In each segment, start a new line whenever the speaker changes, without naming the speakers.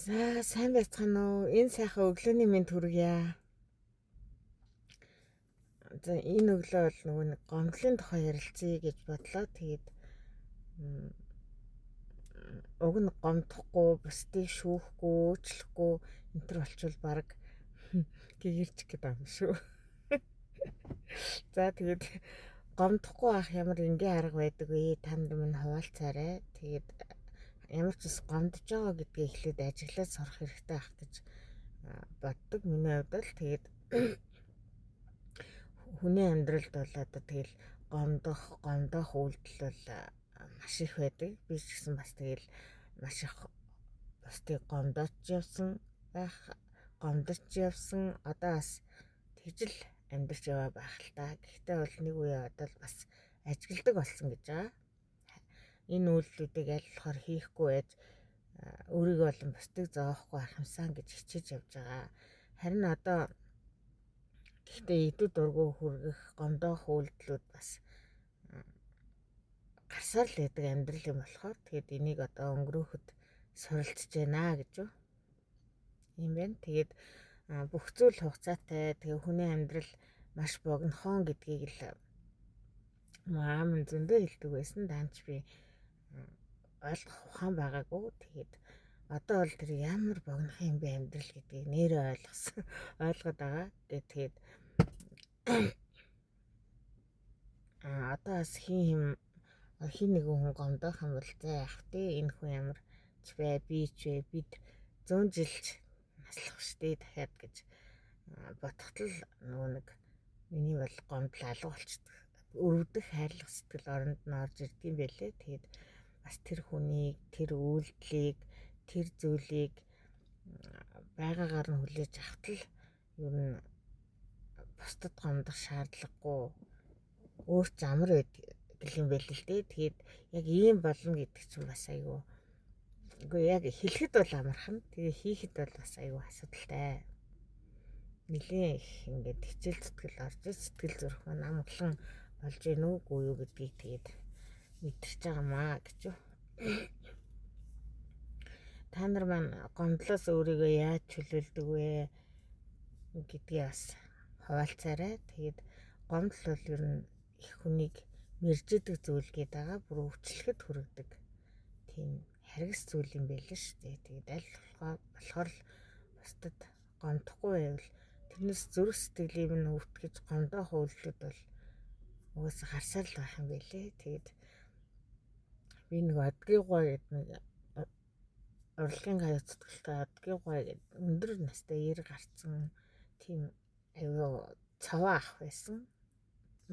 За сайн байцгаана уу? Энэ сайхан өглөөний мэнд хүргье. За энэ өглөө бол нөгөө нэг гомдлын тухай ярилцъя гэж бодлоо. Тэгээд уг нь гомдохгүй, бусдыг шүүхгүй, уучлахгүй энэ төр болчвол баг гэгэрчих гээд байна шүү. За тэгээд гомдохгүй ах ямар энгийн арга байдаг вэ? Та нар минь хуваалцаарай. Тэгээд ямар ч ус гомдож байгаа гэдгийг эхлээд ажиглаад сурах хэрэгтэй ах гэж боддог. Миний хувьд л тэгээд хүний амьдралд бол одоо тэгэл гомдох үйлдэл бол маш их байдаг. Би ч гэсэн бас тэгэл маш их бусдыг гомдооч явсан одоо бас тэгжил амьдарч яваа байх л та. Гэхдээ бол нэг үе одоо бас ажигладаг болсон гэж байгаа. Энэ үйлдэлүүдийг аль болохоор хийхгүй байж өөрийгөө болон бусдыг зовоохгүй байх юмсан гэж хичээж явж байгаа. Харин одоо гэхдээ идэвхтэй дургу хүргэх гомдоох үйлдэлүүд бас гарсаар л байдаг амьдрал юм болохоор тэгээд энийг одоо өнгөрөөхөд суралцж байна гэж юу. Ийм байна. Тэгээд бүх зүйл хугацаатай. Тэгээ хүний амьдрал маш богинохон гэдгийг л маам зөндөө хэлдэг байсан. Даанч би ойлгох ухаан байгаагүй. Тэгээд одоо бол тэр ямар богинохон юм бэ амьдрал гэдгийг нэрээ ойлгоод байгаа. Тэгээд одоо бас хин нэгэн хүн гомдох юм бол за яах вэ? Энэ хүн ямар ч бай, би ч бай, бид 100 жилч наслах штэ дахиад гэж бодоход л нөгөө нэг миний бол гомдол алга болчихдог. Өрөвдөх хайрлах сэтгэл оронд нь орж ирдэг юм байлээ. Тэгээд бас тэр хүнийг, тэр үйлдэлийг, тэр зүйлийг байгаагаар нь хүлээж авахт л ер нь бусдад гомдох шаардлагагүй өөр ч амар байдаг юм байл л дээ. Тэгээд яг ийм болно гэдэг чинь бас айгүй. Үгүй яг хэлэхэд бол амархан. Тэгээ хийхэд бол бас айгүй асуудалтай. Нилийн их ингээд хичээл зүтгэл орж сэтгэл зүрх маань амгалан болж гин үгүй юу гэдгийг тэгээд мэдэрч байгаамаа гэж юу. Та нар маань гомдлоос өөрийгөө яаж чөлөөлдөг вэ гэдгийг бас хуваалцаарай. Тэгээд гомдол бол ер нь их хүнийг мэржэдэг зүйл гээд байгаа. Бүр өвчлөхөд хүргэдэг тийм харгас зүйл юм байл шүү дээ. Тэгээд аль болохоор л бусдад гомдохгүй байвал тэрнээс зүрх сэтгэлийг нь өвтгөж гомдоох үйлдэлүүд бол угаасаа харсаар л байх юм байлээ. Тэгээд би нэг одгийн гой гэдэг нэг урлагийн гай зүтгэлтэй одгийн гой гэдэг өндөр настай ир гарцсан тийм аюу цаваа ах байсан.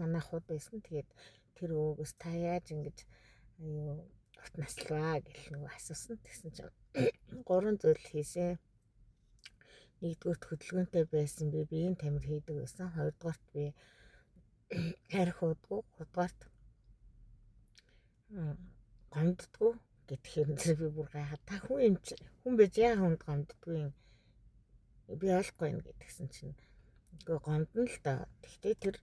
Манай хууд байсан. Тэгээд тэр өвгөөс та яаж ингэж аюу урт наслваа гэх нэг асуусан. Тэгсэн чинь 3 зүйл хийсэн. Нэгдүгürt хөдөлгөөнтэй байсан. Би биеийн тамир хийдэг байсан. Хоёрдугаарт би арх уудгүй. Гуравдугаарт гомддгүй гэхээр би бүр гайхаад та хүн байж яагаад хүнд гомддгүй юм. Би ойлгохгүй юм гэдгсэн чинь үгүй гомдно л доо. Гэхдээ тэр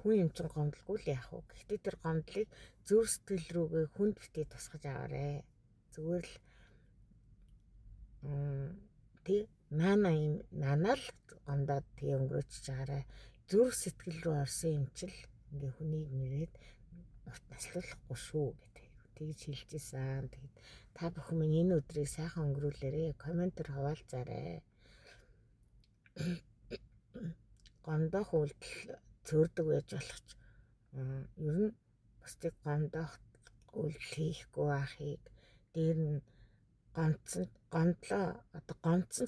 хүн юм чинь гомдлгүй л яах вэ? Гэхдээ тэр гомдлыг зүрх сэтгэл рүүгээ хүнд битгий тусгаж аваарэ. Зүгээр л тий нанаа л гомдоод тий өнгөрөөч чаарай. Зүрх сэтгэл рүү орсон юм чил ингээ хүнийг нэрээд урт наслуулахгүй шүү гэдэг. Тэгж хэлжсэн. Тэгээд та бүхэн минь энэ өдрийг сайхан өнгөрүүлээрэй. Комментээр хуваалцаарай. Гомдох үйлдэл цөөрдөг байж болох ч ер нь бусдыг гомдох үйлдэл хийхгүй байхыг дээр нь гомдсон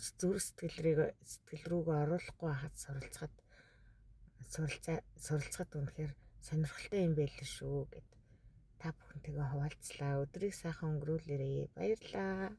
ч зүрх сэтгэл рүүгээ оруулахгүй байхад суралцахад үнэхээр сонирхолтой юм байл шүү гэд та бүхэнтэйгээ хуваалцлаа. Өдрийг сайхан өнгөрүүлээрэй. Баярлалаа.